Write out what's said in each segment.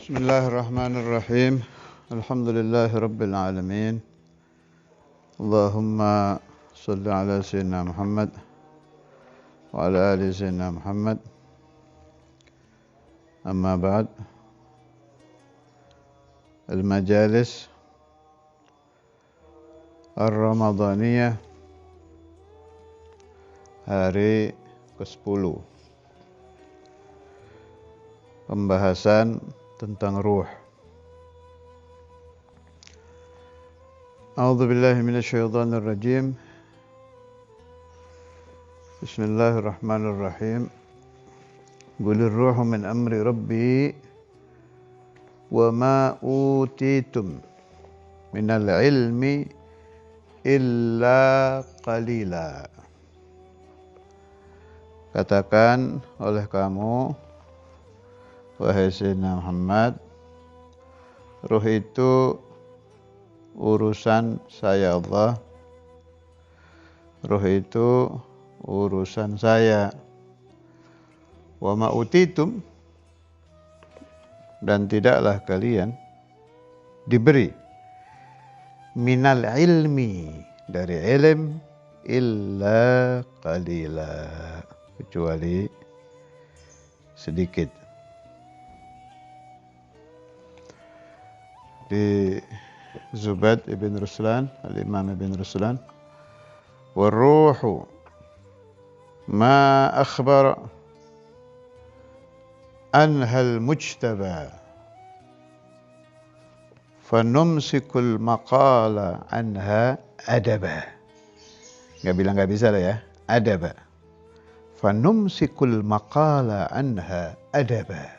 Bismillahirrahmanirrahim. Alhamdulillahi Rabbil alamin. Allahumma salli ala Sayyidina Muhammad wa ala ali Sayyidina Muhammad. Amma ba'd. Al-majalis Ar-Ramadaniyah hari ke-10. Pembahasan tentang ruh. A'udzu billahi minasyaitonir rajim. Bismillahirrahmanirrahim. Qulir ruhu min amri rabbi wa ma utitum minal ilmi illa qalila. Katakan oleh kamu, wahai Sayyidina Muhammad, ruh itu urusan saya Allah. Ruh itu urusan saya. Wa ma utitum, dan tidaklah kalian diberi minal ilmi, dari ilm, illa qalila, kecuali sedikit. Di Zubad ibn Ruslan, Al-Imam ibn Ruslan, "War-ruhu ma akhbar anha al-mujtaba fanumsikul maqala anha adaba." Enggak bilang enggak bisa lah ya, adaba. Fanumsikul maqala anha adaba.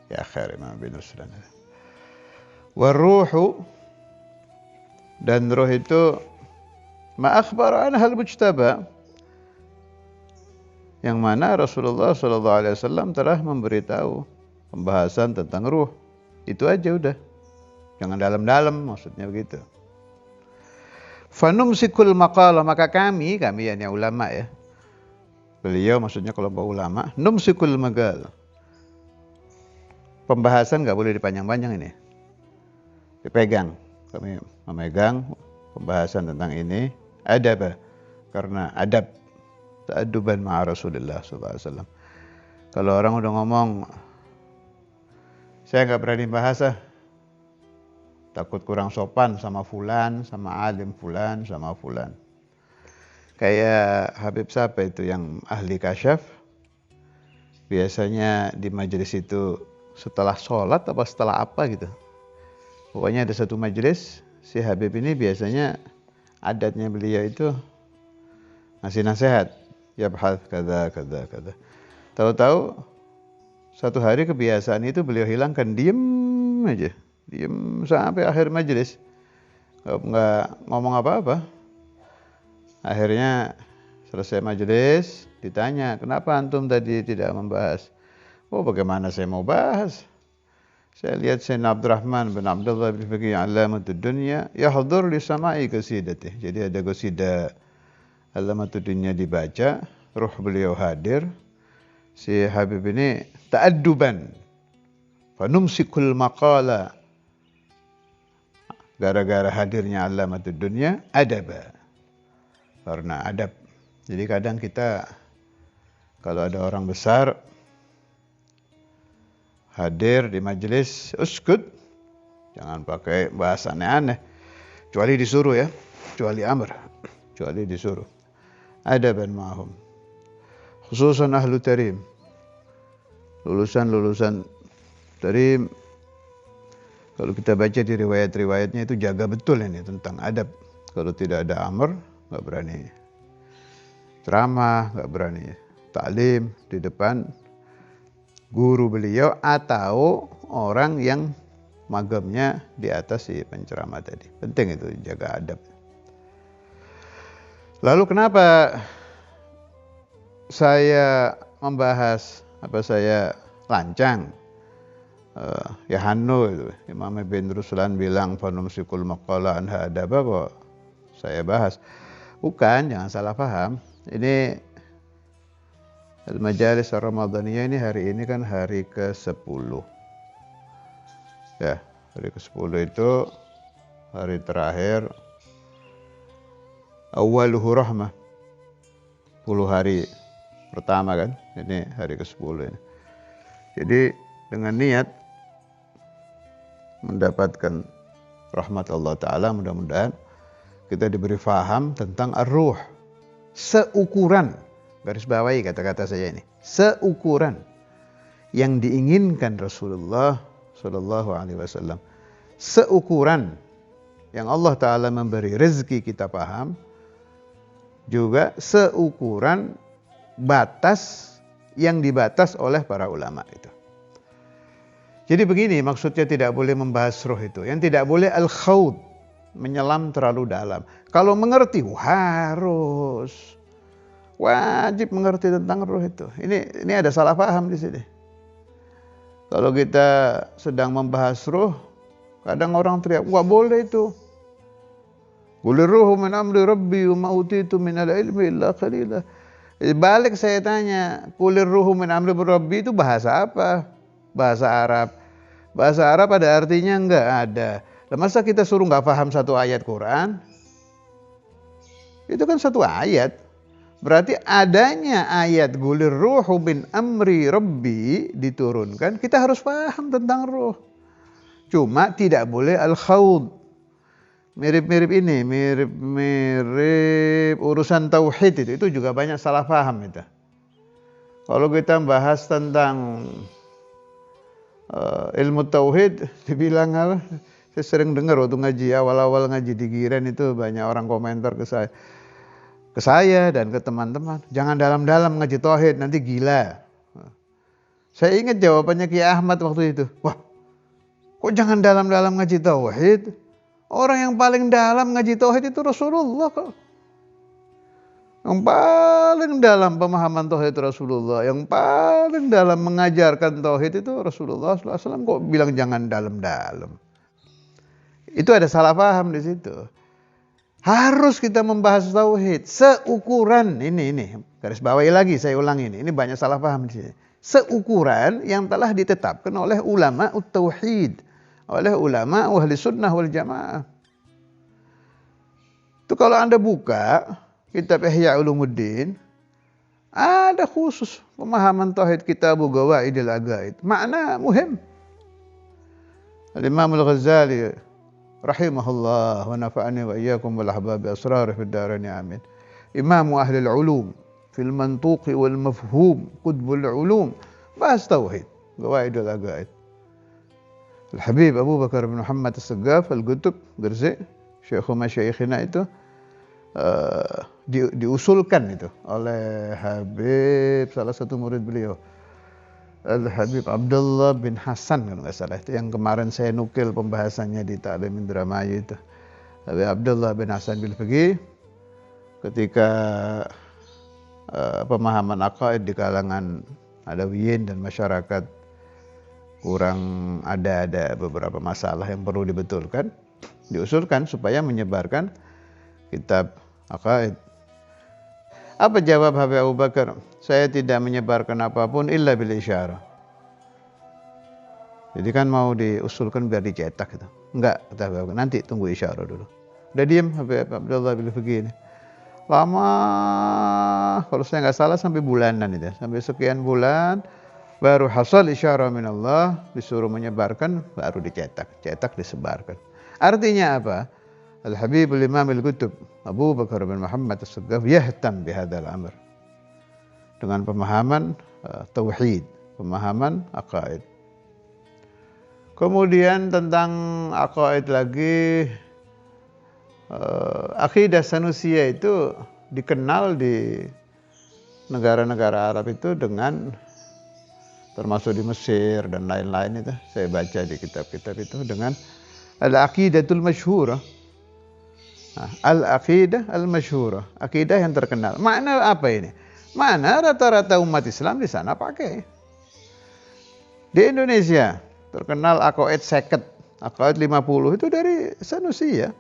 Ya khair Imam ibn Ruslan. Waruhu, dan ruh itu ma akhbara anhal mujtaba, yang mana Rasulullah SAW telah memberitahu pembahasan tentang ruh. Itu aja udah, jangan dalam-dalam, maksudnya begitu. Fanumsikul maqala, maka kami yang ulama ya, beliau maksudnya kelompok ulama, numsikul magal, pembahasan nggak boleh dipanjang-panjang ini, dipegang. Kami memegang pembahasan tentang ini adab, karena adab, ta'adduban ma'a Rasulullah SAW. Kalau orang udah ngomong, saya nggak berani bahasa, takut kurang sopan sama fulan, sama alim fulan, sama fulan. Kayak Habib siapa itu yang ahli kasyaf, biasanya di majelis itu setelah sholat apa setelah apa gitu. Pokoknya ada satu majelis, si Habib ini biasanya adatnya beliau itu ngasih nasihat, ya bahas kada. Tahu-tahu satu hari kebiasaan itu beliau hilangkan, diem aja, diem sampai akhir majelis, nggak ngomong apa-apa. Akhirnya selesai majelis, ditanya, kenapa antum tadi tidak membahas? Oh, bagaimana saya mau bahas? Saya lihat Sayyidina Abdurrahman bin Abdullah bin Faqih Alamatud Dunya yahdhur li sama'i qasidatih. Jadi ada qasidah Alamatud Dunya dibaca, ruh beliau hadir. Si Habib ini ta'adduban, fanumsikul maqala, gara-gara hadirnya Alamatud Dunya, adaba, karena adab. Jadi kadang kita kalau ada orang besar hadir di majelis, uskut, jangan pakai bahasa aneh-aneh, kecuali disuruh ya, kecuali amr, kecuali disuruh. Adaban ma'hum, khususan ahlu tarim, lulusan tarim. Kalau kita baca di riwayat-riwayatnya itu jaga betul ini tentang adab. Kalau tidak ada amr, nggak berani ceramah, nggak berani taklim di depan guru beliau atau orang yang magamnya di atas si penceramah tadi. Penting itu, jaga adab. Lalu kenapa saya membahas, apa saya lancang? Ya Hanno itu, Imam Ibn Ruslan bilang fanumsikul maqala anha adaba, kok saya bahas. Bukan, jangan salah paham. Ini Al-Majalis Ar-Ramadaniyah ini hari ini kan hari ke-10. Ya, hari ke-10 itu hari terakhir awwaluhu rahmah. 10 hari pertama kan, ini hari ke-10 ini. Jadi dengan niat mendapatkan rahmat Allah Ta'ala, mudah-mudahan kita diberi faham tentang ar-ruh. Seukuran, garis bawahi kata-kata saya ini, seukuran yang diinginkan Rasulullah Sallallahu Alaihi Wasallam, seukuran yang Allah Ta'ala memberi rezeki kita paham, juga seukuran batas yang dibatas oleh para ulama itu. Jadi begini, maksudnya tidak boleh membahas ruh itu. Yang tidak boleh al-khawd, menyelam terlalu dalam. Kalau mengerti, harus wajib mengerti tentang ruh itu. Ini ada salah paham di sini. Kalau kita sedang membahas ruh, kadang orang teriak, wah boleh itu. Qulir ruhu min amri rabbi wa ma utitu minal ilmi illa qalila. Balik saya tanya, qulir ruhu min amri rabbi itu bahasa apa? Bahasa Arab. Bahasa Arab ada artinya? Enggak ada. Lah masa kita suruh nggak paham satu ayat Quran? Itu kan satu ayat. Berarti adanya ayat gulir ruhu bin amri rabbi diturunkan, kita harus paham tentang ruh. Cuma tidak boleh al-khawd. Mirip-mirip ini, mirip-mirip urusan tauhid itu juga banyak salah paham itu. Kalau kita bahas tentang ilmu tauhid, dibilang apa? Saya sering dengar waktu ngaji, awal-awal ngaji di Giren itu banyak orang komentar ke saya dan ke teman-teman, jangan dalam-dalam ngaji tauhid, nanti gila. Saya ingat jawabannya Ki Ahmad waktu itu. Wah, kok jangan dalam-dalam ngaji tauhid? Orang yang paling dalam ngaji tauhid itu Rasulullah kok. Yang paling dalam pemahaman tauhid Rasulullah, yang paling dalam mengajarkan tauhid itu Rasulullah SAW. Kok bilang jangan dalam-dalam? Itu ada salah paham di situ. Harus kita membahas tauhid seukuran ini garis bawahi lagi, saya ulang ini banyak salah paham di sini. Seukuran yang telah ditetapkan oleh ulama tauhid, oleh ulama ahli sunnah wal jamaah. Itu kalau Anda buka kitab Ihya Ulumuddin, ada khusus pemahaman tauhid kitab Ghawaidil Aqaid. Makna muhim. Al-Imam Al-Ghazali rahimahullah wa nafa'ani wa iyyakum wal ahbabi asrar fid darain amin. Imam ahli al-ulum fil mantuq wal mafhum, qutbul ulum, bahas tauhid, Ghawaidil Aqaid. Al-Habib Abu Bakar bin Muhammad As-Saggaf Al-Qutb Gharzi, syekh masyayikhina itu diusulkan itu oleh Habib, salah satu murid beliau, Al-Habib Abdullah bin Hasan kalau nggak salah, itu yang kemarin saya nukil pembahasannya di Ta'lim Indramayu itu. Habib Abdullah bin Hasan bil Fiqih, ketika pemahaman aqaid di kalangan Alawiyin dan masyarakat kurang ada beberapa masalah yang perlu dibetulkan, diusulkan supaya menyebarkan kitab aqaid. Apa jawab Habib Abu Bakar? Saya tidak menyebarkan apapun illa bil isyarah. Jadi kan mau diusulkan biar dicetak gitu. Enggak, kata Habib Bakar, nanti tunggu isyarah dulu. Udah diam Habib Abdullah bin Fiqih ini. Lama, kalau saya nggak salah sampai bulanan itu, sampai sekian bulan baru hasal isyarah minallah, disuruh menyebarkan, baru cetak disebarkan. Artinya apa? Al-Habib al-Imam al-Qutb Abu Bakar bin Muhammad As-Saggaf yahtam bihadzal amr, dengan pemahaman tauhid, pemahaman aqaid. Kemudian tentang aqaid lagi, akidah Sanusiyah itu dikenal di negara-negara Arab itu dengan, termasuk di Mesir dan lain-lain itu, saya baca di kitab-kitab itu, dengan al-aqidatul masyhurah. Al-aqidah al-masyhurah, akidah yang terkenal. Makna apa ini? Makna rata-rata umat Islam di sana pakai. Di Indonesia terkenal aqaid 50, aqaid 50 itu dari Sanusiyah.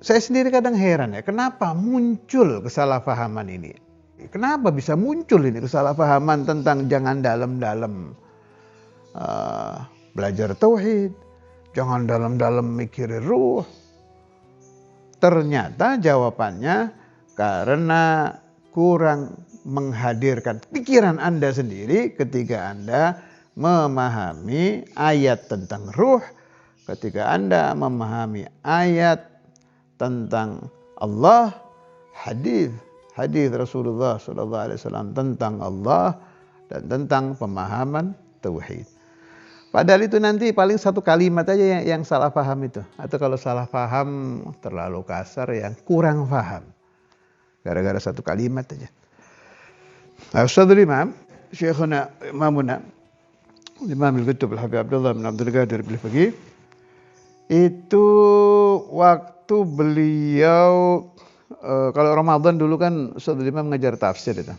Saya sendiri kadang heran ya, kenapa muncul kesalahpahaman ini? Kenapa bisa muncul ini kesalahpahaman tentang jangan dalam-dalam belajar tauhid, jangan dalam-dalam mikirin ruh. Ternyata jawabannya karena kurang menghadirkan pikiran Anda sendiri ketika Anda memahami ayat tentang ruh, ketika Anda memahami ayat tentang Allah, hadis Rasulullah SAW tentang Allah dan tentang pemahaman tauhid. Padahal itu nanti paling satu kalimat aja yang salah paham itu. Atau kalau salah paham terlalu kasar yang kurang paham. Gara-gara satu kalimat aja. Nah, Ustadzul Imam, Syekhuna Imamuna, Imam Al-Qutub Al-Habib Abdullah bin Abdul Qadir Al-Faqih, itu waktu beliau, kalau Ramadan dulu kan Ustadzul Imam ngajar tafsir itu.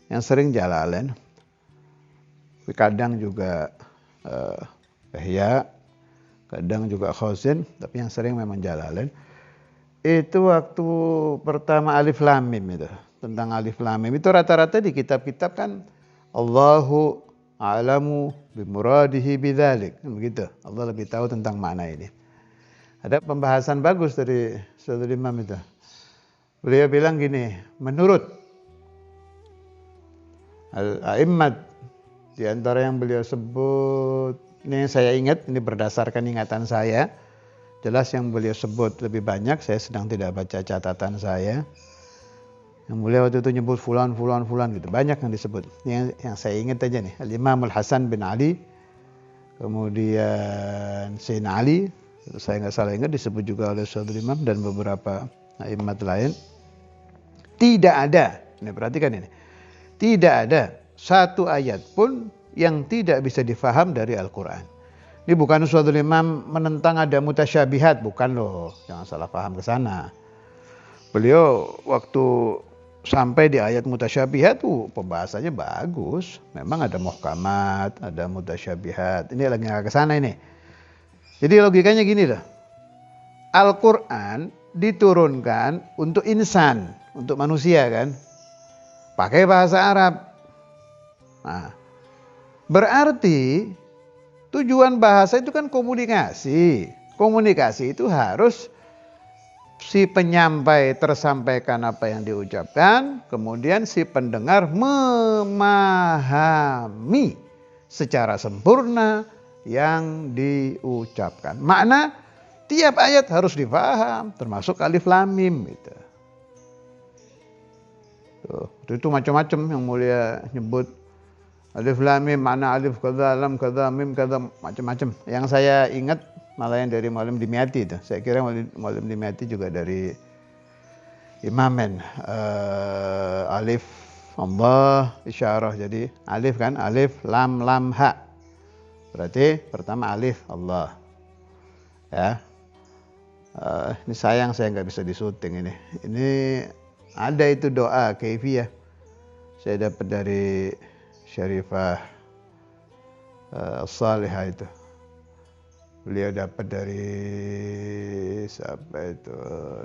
Yang sering Jalalain. Kadang juga Ihya, kadang juga Khazin, tapi yang sering memang Jalalain. Itu waktu pertama Alif Lam Mim itu, tentang Alif Lam Mim itu rata-rata di kitab-kitab kan Allahu a'lamu bimuradihi bidzalik, begitu. Allah lebih tahu tentang makna ini. Ada pembahasan bagus dari Ustadzul Imam itu. Beliau bilang gini, menurut Al-A'immat, di antara yang beliau sebut, ini yang saya ingat, ini berdasarkan ingatan saya. Jelas yang beliau sebut lebih banyak, saya sedang tidak baca catatan saya. Yang beliau waktu itu nyebut fulan gitu, banyak yang disebut. Yang saya ingat aja nih, Al-Imam Al-Hasan bin Ali, kemudian Sayyidina Ali, saya nggak salah ingat disebut juga oleh Ustadzul Imam dan beberapa a'immat lain. Tidak ada, ini perhatikan ini, tidak ada satu ayat pun yang tidak bisa difaham dari Al-Quran. Ini bukan Ustadzul Imam menentang ada mutasyabihat, bukan loh, jangan salah paham ke sana. Beliau waktu sampai di ayat mutasyabihat tuh pembahasannya bagus. Memang ada muhkamat, ada mutasyabihat. Ini lagi nggak ke sana ini. Jadi logikanya gini loh. Al-Quran diturunkan untuk insan, untuk manusia kan. Pakai bahasa Arab. Nah, berarti tujuan bahasa itu kan komunikasi. Komunikasi itu harus si penyampai tersampaikan apa yang diucapkan, kemudian si pendengar memahami secara sempurna yang diucapkan. Makna tiap ayat harus dipaham, termasuk alif lam mim gitu. Tuh, itu macam-macam yang mulia nyebut. Alif lam mim, makna alif kadza, lam kadza, mim kadza, macam-macam. Yang saya ingat malah yang dari Muallim Dimyati itu. Saya kira Muallim Dimyati juga dari Imamen. Alif Allah isyarah. Jadi alif kan, alif lam lam ha. Berarti pertama alif Allah. Ya. Ini sayang saya nggak bisa disuting ini. Ini ada itu doa kaifiyah. Saya dapat dari Syarifah Salihah itu. Beliau dapat dari siapa itu?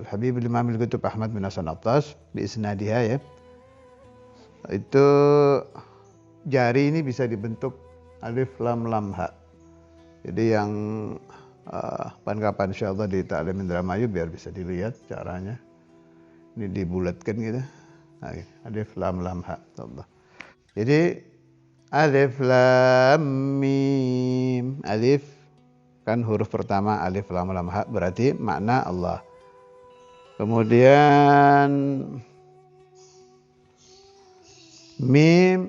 Habib Imam Al-Qutub Ahmad bin Hasan Attas bi isnadiha ya. Itu jari ini bisa dibentuk alif lam lam ha. Jadi yang kapan-kapan insyaallah di Ta'lim Indramayu biar bisa dilihat caranya. Ini dibulatkan gitu. Nah, alif lam lam ha. Allah. Jadi alif lam mim, alif kan huruf pertama alif lam lam ha berarti makna Allah. Kemudian mim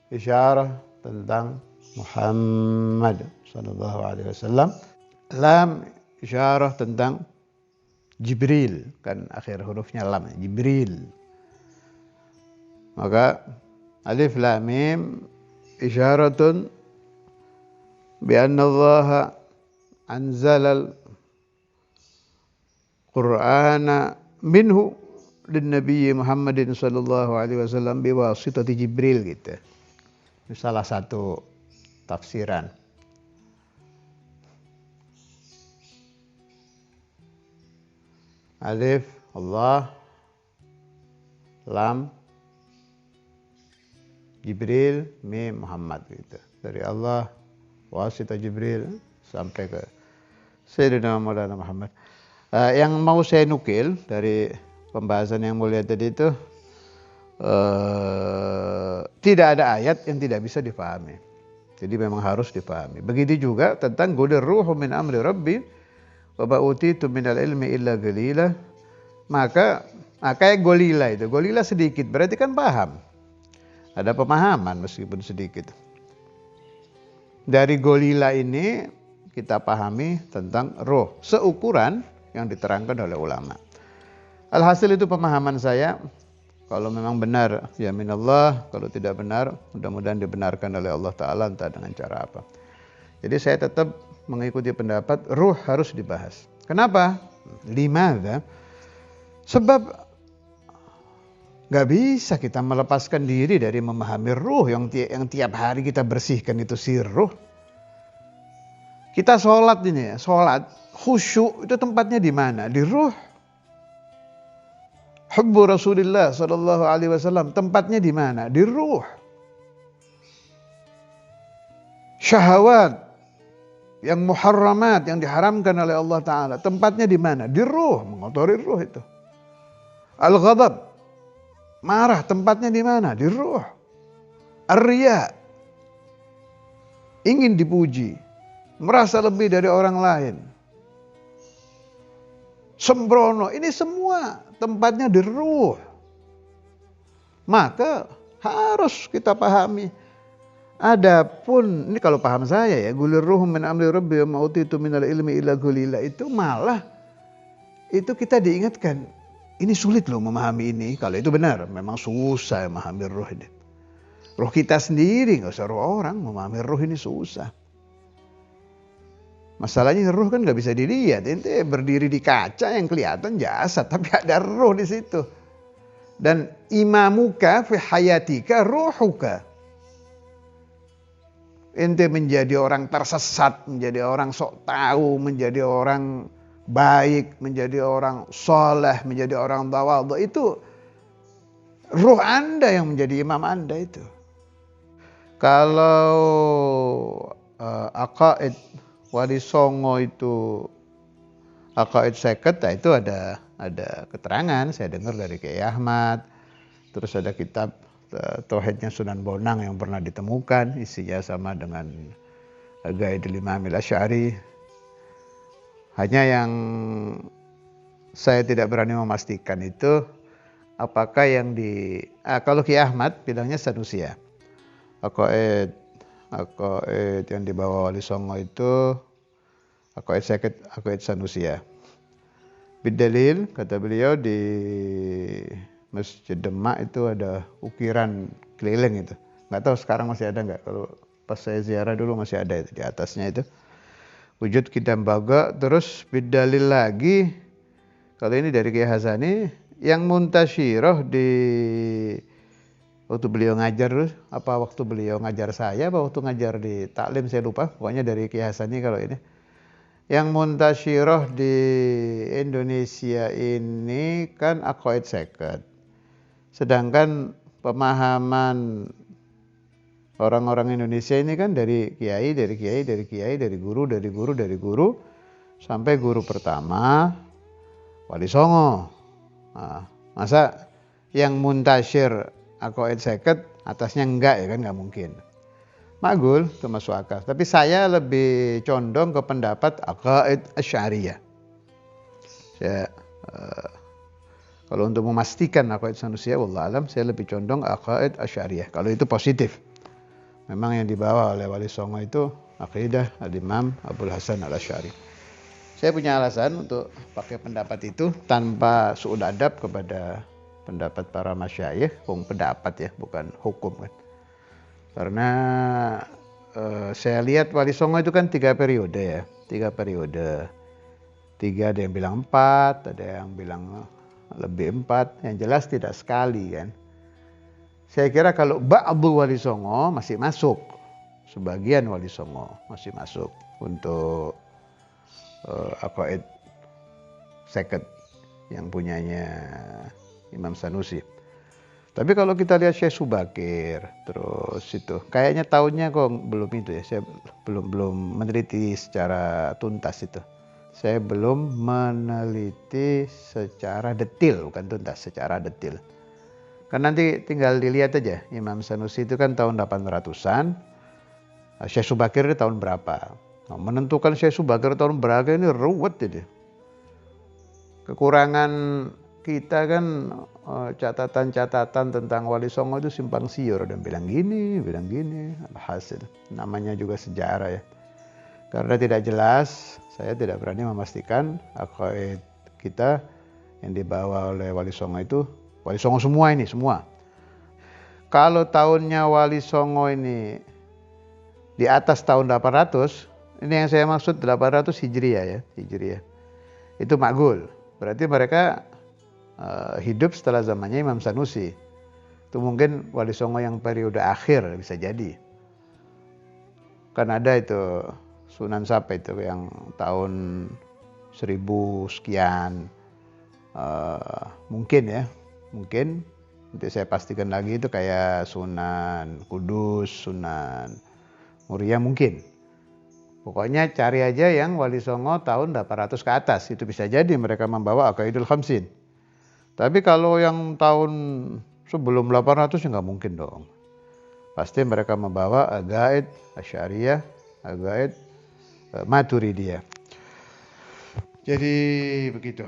isyarah tentang Muhammad sallallahu alaihi wasallam. Lam isyarah tentang Jibril, kan akhir hurufnya lam, Jibril. Maka alif lam mim isyaratun bi anna Allah anzala al-Qur'ana minhu lin Nabi Muhammadin sallallahu alaihi wasallam biwasitati Jibril gitu. Ini salah satu tafsiran. Alif Allah, lam Jibril, mim Muhammad gitu. Dari Allah wasita Jibril sampai ke Sayyidina Maulana Muhammad. Yang mau saya nukil dari pembahasan yang mulia tadi itu, tidak ada ayat yang tidak bisa dipahami. Jadi memang harus dipahami. Begitu juga tentang gulir ruhu min amri rabbi wa ma utitu minal ilmi illa qalila. Maka kayak golila itu. Golila sedikit berarti kan paham. Ada pemahaman meskipun sedikit. Dari golila ini kita pahami tentang roh. Seukuran yang diterangkan oleh ulama. Alhasil itu pemahaman saya. Kalau memang benar, ya minallah. Kalau tidak benar, mudah-mudahan dibenarkan oleh Allah Ta'ala entah dengan cara apa. Jadi saya tetap mengikuti pendapat ruh harus dibahas. Kenapa? Limadha? Sebab gak bisa kita melepaskan diri dari memahami ruh yang tiap hari kita bersihkan itu si ruh. Kita sholat ini ya, sholat khusyuk itu tempatnya di mana? Di ruh. Hubbu Rasulillah sallallahu alaihi wasallam tempatnya di mana? Di ruh. Syahwat yang muharramat yang diharamkan oleh Allah Ta'ala tempatnya di mana? Di ruh, mengotori ruh itu. Al-ghadab, marah tempatnya di mana? Di ruh. Ar-riya, ingin dipuji, merasa lebih dari orang lain. Sembrono, ini semua tempatnya di ruh. Maka harus kita pahami. Adapun ini kalau paham saya ya, gulir ruh min amri rabbi wa ma utitu minal ilmi illa qalila, itu malah itu kita diingatkan. Ini sulit loh memahami ini. Kalau itu benar, memang susah memahami ruh ini. Ruh kita sendiri, nggak usah ruh orang, memahami ruh ini susah. Masalahnya ruh kan nggak bisa dilihat. Ente berdiri di kaca yang kelihatan jasad, tapi ada ruh di situ. Dan imamuka fi hayatika ruhuka. Ente menjadi orang tersesat, menjadi orang sok tahu, menjadi orang baik, menjadi orang soleh, menjadi orang tawadhu, itu ruh Anda yang menjadi imam Anda itu. Kalau aqaid Wali Songo itu aqaid seket, nah itu ada keterangan saya dengar dari Kiai Ahmad. Terus ada kitab Tauhidnya Sunan Bonang yang pernah ditemukan, isinya sama dengan Qaidul Imam Al-Asy'ari. Hanya yang saya tidak berani memastikan itu apakah yang kalau Kiai Ahmad bilangnya Sanusia. Aqaid yang dibawa Wali Songo itu aqaid seket, aqaid Sanusia. Bidalil, kata beliau, di Masjid Demak itu ada ukiran keliling itu. Nggak tahu sekarang masih ada nggak. Kalau pas saya ziarah dulu masih ada itu, di atasnya itu. Wujud Kidambaga. Terus bidalil lagi, kalau ini dari Kiai Hasani, yang muntasyirah di waktu beliau ngajar, apa waktu beliau ngajar saya, apa waktu ngajar di taklim saya lupa. Pokoknya dari Kiai Hasani kalau ini. Yang muntasyirah di Indonesia ini kan aqaid seket. Sedangkan pemahaman orang-orang Indonesia ini kan dari kiai, dari guru, sampai guru pertama Wali Songo. Nah, masa yang muntasyir aqaid seket atasnya enggak, ya kan nggak mungkin. Makul, itu masuk akal. Tapi saya lebih condong ke pendapat aqaid Asy'ariyah. Saya kalau untuk memastikan aqaid Sanusia, wallah alam, saya lebih condong aqaid Asy'ariyah. Kalau itu positif. Memang yang dibawa oleh Wali Songo itu akidah Al-Imam Abul Hasan Al-Asy'ari. Saya punya alasan untuk pakai pendapat itu tanpa su'ud adab kepada pendapat para masyayikh. Pendapat ya, bukan hukum kan. Karena saya lihat Wali Songo itu kan 3 periode ya. 3 periode. 3 ada yang bilang 4, ada yang bilang lebih 4. Yang jelas tidak sekali kan. Saya kira kalau ba'du Wali Songo masih masuk. Sebagian Wali Songo masih masuk untuk aqaid seket yang punyanya Imam Sanusi. Tapi kalau kita lihat Syekh Subakir, terus itu kayaknya tahunnya kok belum itu ya. Saya belum meneliti secara tuntas itu. Saya belum meneliti secara detil, bukan tuntas, secara detil. Kan nanti tinggal dilihat aja. Imam Sanusi itu kan tahun 800-an. Syekh Subakir itu tahun berapa? Nah, menentukan Syekh Subakir tahun berapa ini ruwet jadi. Kekurangan kita kan catatan-catatan tentang Wali Songo itu simpang siur dan bilang gini, alhasil namanya juga sejarah ya. Karena tidak jelas, saya tidak berani memastikan aqaid kita yang dibawa oleh Wali Songo itu Wali Songo semua. Kalau tahunnya Wali Songo ini di atas tahun 800, ini yang saya maksud 800 Hijriah ya, itu makgul. Berarti mereka hidup setelah zamannya Imam Sanusi. Itu mungkin Wali Songo yang periode akhir bisa jadi. Kan ada itu Sunan Sapa itu yang tahun 1000 sekian. Mungkin nanti saya pastikan lagi itu kayak Sunan Kudus, Sunan Muria mungkin. Pokoknya cari aja yang Wali Songo tahun 800 ke atas. Itu bisa jadi mereka membawa Aqaidul Khamsin. Tapi kalau yang tahun sebelum 800 ya nggak mungkin dong. Pasti mereka membawa Aqaid Asy'ariyah, Aqaid Maturidiyah. Jadi begitu.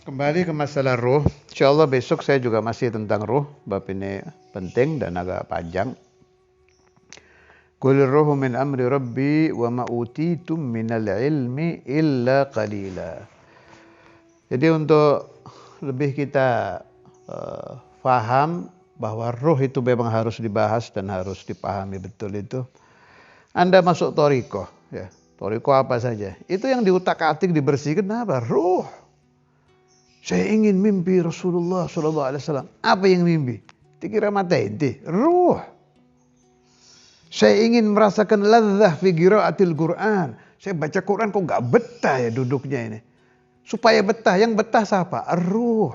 Kembali ke masalah ruh. Insyaallah besok saya juga masih tentang ruh. Bab ini penting dan agak panjang. Qul ruhu min amri rabbi wa ma utitum minal ilmi illa qalila. Jadi untuk lebih kita faham bahwa ruh itu memang harus dibahas dan harus dipahami betul itu. Anda masuk thariqah ya. Thariqah apa saja. Itu yang diutak-atik dibersihkan apa? Ruh. Saya ingin mimpi Rasulullah SAW. Apa yang mimpi? Dikira mata ente. Ruh. Saya ingin merasakan ladzah fi qiraatil Quran. Saya baca Quran kok gak betah ya duduknya ini. Supaya betah, yang betah siapa? Ruh.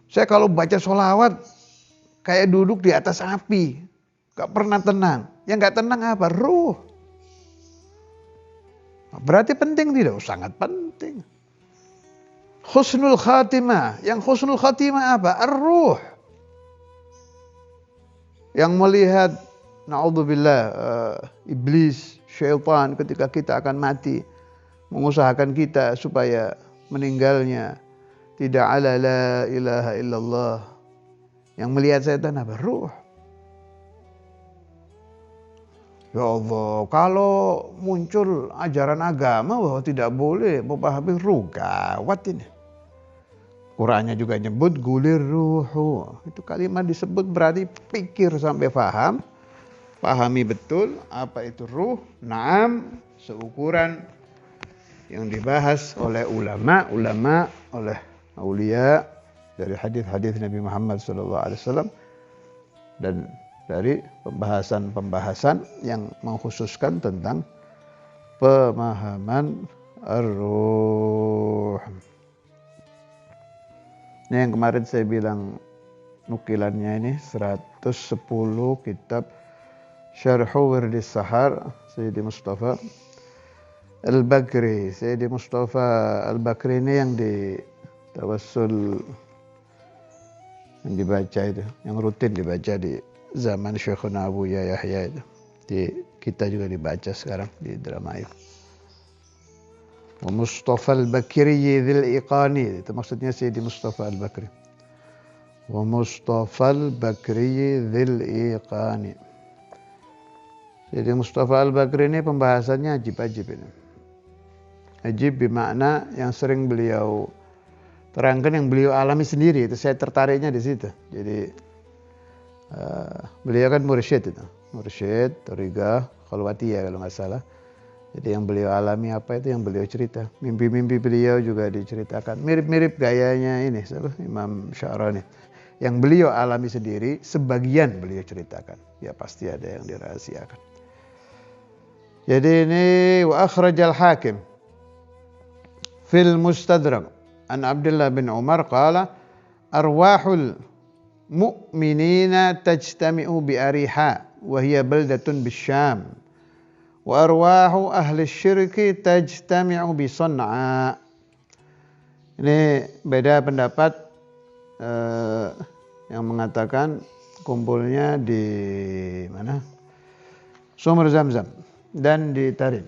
Saya kalau baca sholawat kayak duduk di atas api. Gak pernah tenang. Yang gak tenang apa? Ruh. Berarti penting tidak? Sangat penting. Husnul khatimah. Yang husnul khatimah apa? Ar-ruh. Yang melihat na'udzubillah iblis, syaitan ketika kita akan mati mengusahakan kita supaya meninggalnya tidak ala la ilaha illallah. Yang melihat setan apa? Ruh. Ya Allah, kalau muncul ajaran agama bahwa tidak boleh memahami ruh, gawat ini. Qurannya juga nyebut gulir ruhu. Itu kalimat disebut berarti pikir sampai paham. Pahami betul apa itu ruh. Naam, seukuran yang dibahas oleh ulama, oleh aulia dari hadis-hadis Nabi Muhammad SAW dan dari pembahasan-pembahasan yang mengkhususkan tentang pemahaman ar-ruh. Ini yang kemarin saya bilang nukilannya ini 110 kitab Syarhu Wirdis Sahar Sayyidi Mustafa Al-Bakri. Sayyidi Mustafa Al-Bakri ini yang di tawassul yang dibaca itu, yang rutin dibaca di zaman Syekhuna Abu Yahya itu. Kita juga dibaca sekarang di Dramayu. Mustafa Al-Bakri dzil iqani, itu maksudnya Sayyidi Mustafa Al-Bakri. Wa Mustafa Al-Bakri dzil iqani. Sayyidi Mustafa Al-Bakri ini pembahasannya ajib-ajib ini. Ajib bermakna yang sering beliau terangkan, yang beliau alami sendiri. Itu saya tertariknya di situ. Jadi beliau kan mursyid itu. Mursyid, thariqah, khalwatiyah kalau nggak salah. Jadi yang beliau alami apa itu yang beliau cerita. Mimpi-mimpi beliau juga diceritakan. Mirip-mirip gayanya ini, Imam Sya'rani. Yang beliau alami sendiri, sebagian beliau ceritakan. Ya pasti ada yang dirahasiakan. Jadi ini wa akhrajal hakim fil mustadrak an Abdullah bin Umar qala arwahul mu'minina tajtami'u bi Ariha wa hiya baldatun bisyam wa arwahu ahli syirki tajtami'u bi San'a. Ini beda pendapat yang mengatakan kumpulnya di mana? Sumur Zamzam dan di Tarim.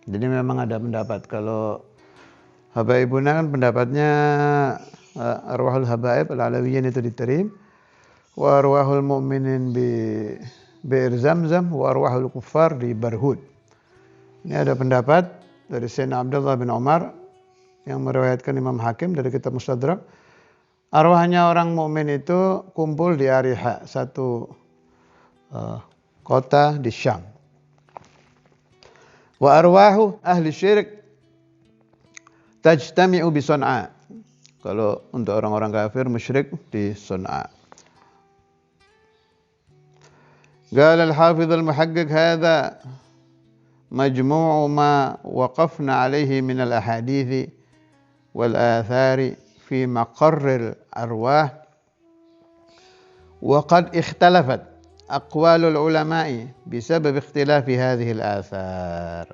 Jadi memang ada pendapat. Kalau Habaibuna kan pendapatnya arwahul habaib al-alawiyyin itu di Tarim, wa arwahul mu'minin bi Bi'r Zamzam, wa arwahul kuffar di Barhud. Ini ada pendapat dari Sayyidina Abdullah bin Umar yang meriwayatkan Imam Hakim dari kitab Mustadrak. Arwahnya orang mukmin itu kumpul di Ariha, satu kota di Syam. Wa arwahu ahli syirik tajtami'u bi San'a. Kalau untuk orang-orang kafir musyrik di San'a. قال الحافظ المحقق هذا مجموع ما وقفنا عليه من الأحاديث والآثار في مقر الأرواح وقد اختلفت أقوال العلماء بسبب اختلاف هذه الآثار.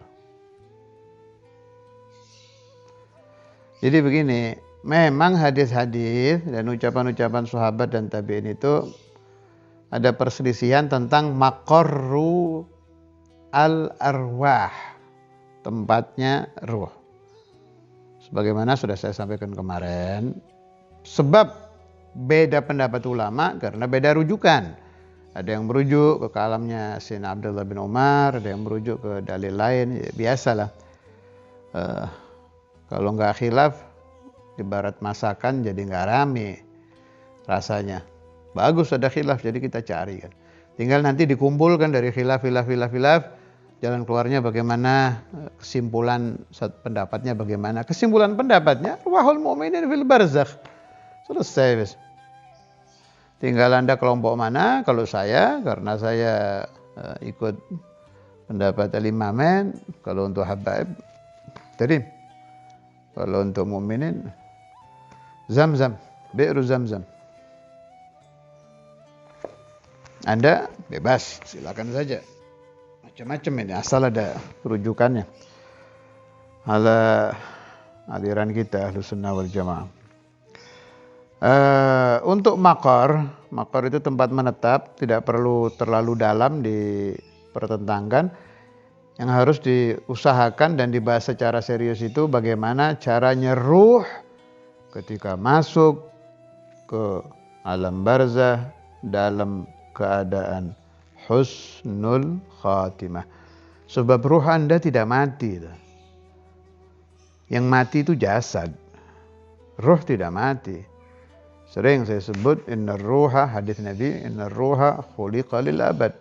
Jadi begini, memang hadis-hadis dan ucapan-ucapan sahabat dan tabi'in itu ada perselisihan tentang maqarru al-arwah, tempatnya ruh. Sebagaimana sudah saya sampaikan kemarin, sebab beda pendapat ulama karena beda rujukan. Ada yang merujuk ke kalamnya Sayyidina Abdullah bin Umar, ada yang merujuk ke dalil lain, ya, biasalah. Kalau nggak khilaf, ibarat masakan jadi nggak rame rasanya. Bagus ada khilaf, jadi kita cari kan. Tinggal nanti dikumpulkan dari khilaf, jalan keluarnya bagaimana, kesimpulan pendapatnya bagaimana. Kesimpulan pendapatnya, wahul mu'minin fil barzakh. Selesai. Tinggal Anda kelompok mana. Kalau saya, karena saya ikut pendapat al-Imamain, kalau untuk habaib, Tarim. Kalau untuk mu'minin, Zamzam, Bi'r Zamzam. Anda bebas, silakan saja. Macam-macam ini, asal ada rujukannya. Ala aliran kita, Ahlus Sunnah wal Jamaah. Untuk makor itu tempat menetap, tidak perlu terlalu dalam dipertentangkan. Yang harus diusahakan dan dibahas secara serius itu bagaimana caranya ruh ketika masuk ke alam barzah dalam keadaan husnul khatimah. Sebab ruh Anda tidak mati. Yang mati itu jasad. Ruh tidak mati. Sering saya sebut innar ruha, hadis Nabi, innar ruha khuliqa lil abad.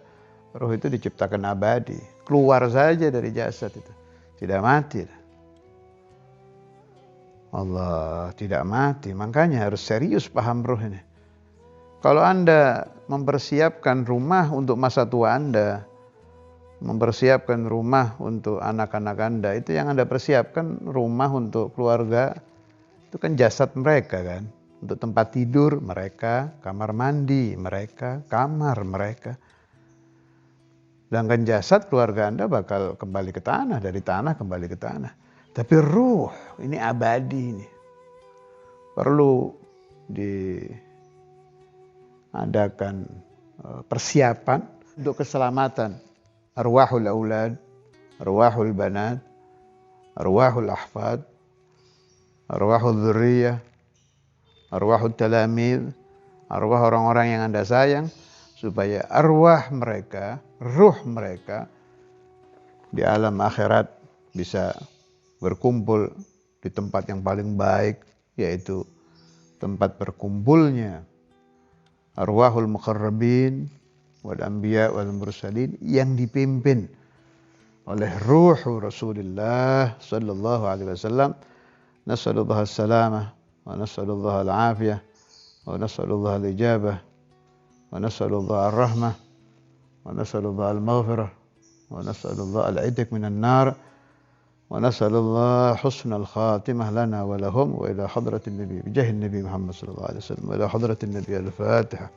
Ruh itu diciptakan abadi. Keluar saja dari jasad itu. Tidak mati. Allah tidak mati. Makanya harus serius paham ruh ini. Kalau Anda mempersiapkan rumah untuk masa tua Anda, mempersiapkan rumah untuk anak-anak Anda, itu yang Anda persiapkan rumah untuk keluarga, itu kan jasad mereka kan. Untuk tempat tidur mereka, kamar mandi mereka, kamar mereka. Sedangkan jasad keluarga Anda bakal kembali ke tanah, dari tanah kembali ke tanah. Tapi ruh ini abadi ini. Perlu diadakan persiapan untuk keselamatan arwahul aulad, arwahul banat, arwahul ahfad, arwahul dzurriyyah, arwahul talamid, arwah orang-orang yang Anda sayang, supaya arwah mereka, ruh mereka di alam akhirat bisa berkumpul di tempat yang paling baik, yaitu tempat berkumpulnya arwahul muqarrabin wal anbiya wal mursalin yang dipimpin oleh ruh Rasulullah sallallahu alaihi wasallam. Nas'alullah as-salamah wa nas'alullah al-afiyah wa nas'alullah al-ijabah wa nas'alullah ar-rahmah wa nas'alullah al-maghfirah wa nas'alullah al-'itq minan nar ونسأل الله حسن الخاتمة لنا ولهم وإلى حضرة النبي بجاه النبي محمد صلى الله عليه وسلم وإلى حضرة النبي. الفاتحة.